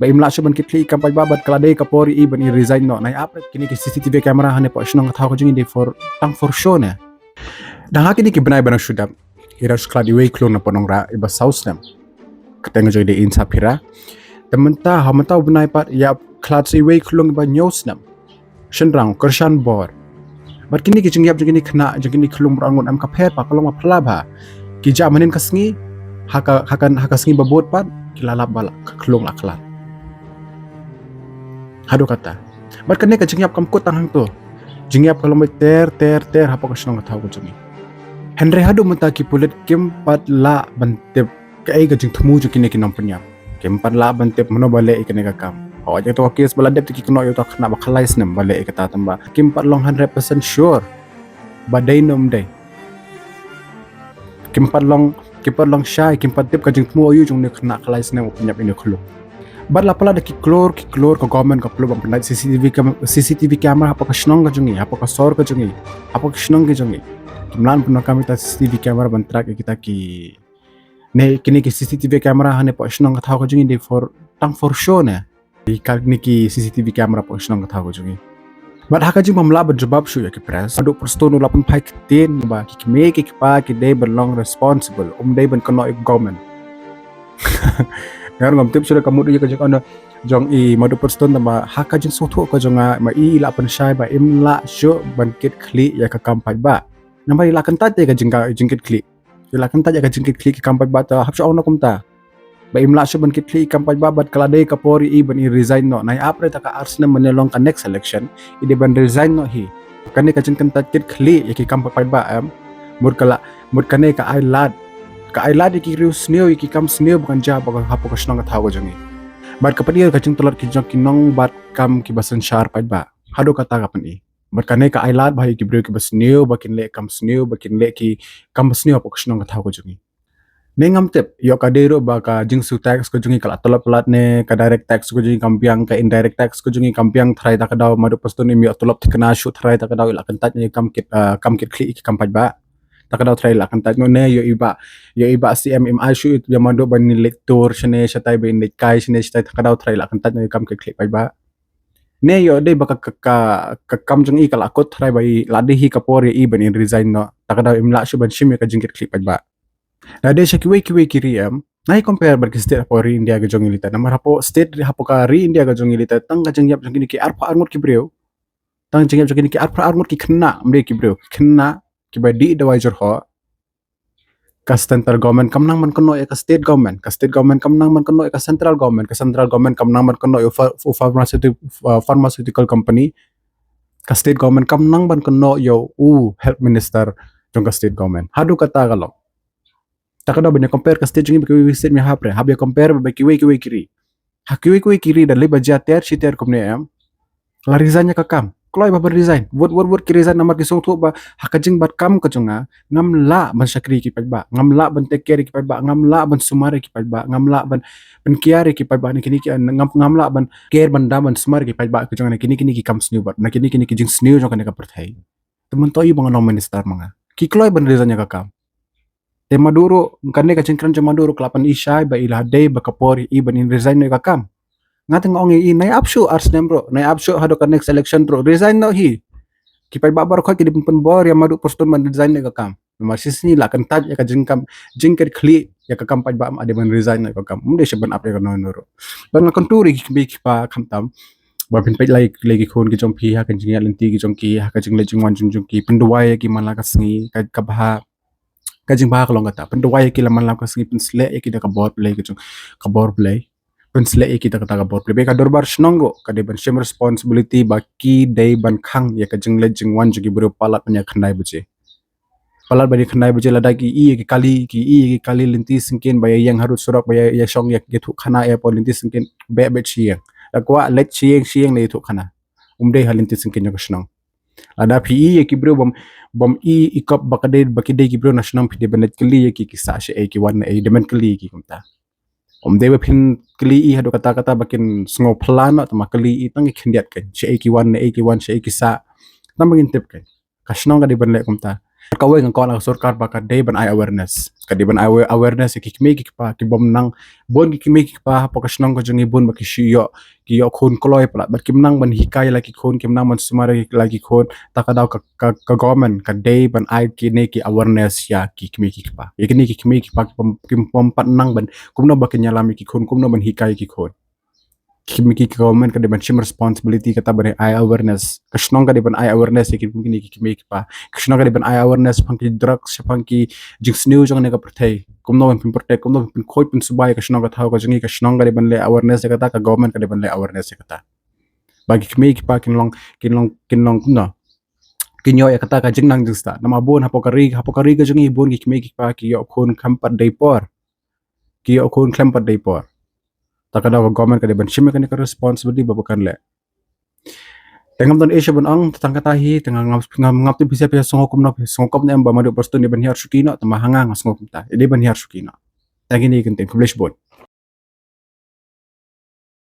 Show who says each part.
Speaker 1: ba imla shu ban kitli kam paj babat kala dei kapori I ban I resign no nai apre kini ki CCTV camera hane po shnong thau ko jingi de for tang for show ne dah kini ki benai bana shudap ira skla di wei klon na ponong ra iba saus nam keteng jo de insa pira tementa hamata benai pat ya klat si wei klon ba news nam shenrang kershan bor bat kini ki jingyap jingini khna jingini klum rangun am ka pher pa kalong ma phla ba ki ja manin kasngi haka sngi babot pat kilalap balak klong laklat hadu kata bat kene ka jingyap kam kut tang tu jingyap kalau mai ter apa ka snong thau ko jingi Henry hadu mata ki pulet kim pat la bantep ka ai ka jing thmu ju kine ki nom panya kim pat la bantep mono bale ikene ka kam ho ja to kes bala dep ki kono yo to khna ba khalai snem bale ikata tamba kim pat long 100% sure badai nom dai kim pat long shai kim pat dep ka jing thmu yu jung ne khna khalai snem panya ine khulu bat la pala de ki klor ka government ka plo bam panda CCTV camera apa ka snong ka jungi apa ka sor ka jungi apa ka snong ka jungi kimlan puno kami ta CCTV camera bantrak kita ki ne kini ki CCTV camera hane po snong ka thau ka jungi de for tang for show ne I kal ni ki CCTV camera po snong ka thau ka jungi bat haka jing mamla ban jawab shu ya ki press adu Preston lapun pai tin ba ki me ki pa ki de belong responsible de ban kono government ngar ngam tip sura kamu dia ka jong jong I madu Preston tamba haka jing so tho ka jonga ma I la pan shai ba im la shu ban kit khlieh ya ka kampai ba nambai la kyntait ka jingkit khlieh la kyntait ka jingkit khlieh ki kampai ba ta hapsha ona kumta ba im la shu ban kit khlieh kampai ba bat kala dei kapori I ban I resign no nai apre ta ka arsna menelong ka next election I de ban resign no hi kane ka jing kyntait kit khlieh ya ki kampai ba mur kane ka ai lad ki rius neo ki kam sneo bukan ja ba hapo ka snong ka thau jangi bat ka padir ka jing tolat ki jong ki nong bat kam ki basan shar pai ba hado kata ka pani bat kane ka ai lad ba ki brio ki bas neo bakin le kam sneo bakin le ki kam sneo hapo ka snong ka thau jangi ne ngam tep yo ka dero ba ka jing su tax ko jungi kala tolat plat ne ka direct tax ko jungi kampiang ka indirect tax ko jungi kampiang thrai ta ka daw madu Preston ni mi tolop thikna shu thrai ta ka daw la kyntait ni kam kit khlieh ki kampai ba takadaw try la kyntait no ne yo iba CMMI shu it yamado ban ni lektor shne shatai ba in kai shne shatai takadaw try la kyntait no kam ke khlieh pai ba ne yo de ba ka kam jung I kala kot try ba I la de hi kapori I ban in resign no takadaw imla shu ban shim ka jingkit khlieh pai ba na de shakiwe kiriam nai compare bar ki state apori India ga jong ilita namar hapo state hapo ka ri India ga jong ilita tang ga jingyap jong ki arpa armut ki breu tang jingyap jong ki arpa armut ki khna amde ki breu khna ki ba di advisor ho ka central government kam nang man kono ka state government kam nang man kono ka central government kam nang man kono pharmaceutical company ka state government kam nang man kono yo health minister jong ka state government hadu kata galo takada banya compare ka state jing bi state mi hapre habya compare ba ki we kiri ha ki we kiri dan le baja ter shiter komne am la resign ka kam kloi ba resign word ki resign namar ki song tho ba hakajing bat kam ka jonga ngam la ban sakri ki pai ba ngam la ban take care ki pai ba ngam la ban sumare ki pai ba ngam la ban kiare ki pai ba ni kini ki ngam la ban care ban da ban sumare ki pai ba ka jonga kini ki kam snew ba na kini ki jing snew jonga ka perthai temen toi bang no minister manga ki kloi ban resign ka kam te maduro kane ka jingkran maduro klapan ishai ba ila dei ba kapori I ban in resign ka kam ngating ong I nai apshu ars nem bro nai apshu hado ka next election bro resign no hi ki pai babar kho ki dipun bor ya madu Preston man resign ka kam masis ni la kyntait ya ka jingkit khlieh ya ka kam pai ba ade man resign ka kam mde shaban apre ka no noro ban konturi ki bi ki pa khamtam ba pin pai lai ki khon ki jong phi ha ka jing lenti ki jong ki ha ka jing le jing wan jung ki pendwai ki man la ka sngi ka bha ka jing ba ka long ka pendwai ki la man la ka sngi pin sle ki da ka bor play ki jong ka bor play pensle kita kata bor plebe ka dorbar snongo ka de ban shame responsibility ba ki dei ban khang ya ka jingle jingwan jugi bro palat nya khnai buche palat bani khnai buche lada ki ki kali linti singkin ba yang harut surak ba ya shong ya thu khana ya pol linti singkin be chiang lakwa let chiang le thu khana dei halinti singkin ya snong ada pi ki bro bom ikop bakade bakide ki bro national pide banet kli ki sa she ki wan e demen kli ki kumta dei phin khlieh hado kata bakin sngo plan atma khlieh tang khindiat kan she ki wan she ki sa tam bagin tip kan kasnong ka di ban le kumta Kawai ng kon ang surkar baka day ban ay awareness. Kadi ban ay awareness kikimi kikpa kibom nang bon kikimi kikpa pokasnong ko jung ibon makishiyo kiyo kun kloy pala bat kimnang ban hikay lagi kun kimnang man sumari lagi kun takadaw ka government ka day ban ay kini ki awareness ya kikimi kikpa. Ikini kikimi kikpa kimpompat nang ban kumno ba kinyalami kikun kumno ban hikay kikun. Kimiki government kada ban shim responsibility kata ban ay awareness kasnong kada ban ay awareness kini kimiki pa kasnong kada ban ay awareness pangki drugs pangki jinx news ang nega pertai kumno ban protect kumno ban khoi pun subay kasnong ka thau ka jingi kasnong kada ban le awareness kata ka government kada ban le awareness kata bagi kimiki pa kinlong kumno kinyo ya kata ka jingnang jingsta nama bon hapokari ka jingi bon kimiki pa kiyo kun kampat day por kiyo kun kampat day por takadaw ka government kada ban shim ka responsibility babakan le tengam ton Asia ban ang tatangkatahi tengah ngap tu bisa songok na ba madu Preston di ban hiar sukina tamahanga ngasngok ta ide ban hiar sukina tagi ni kentin publish board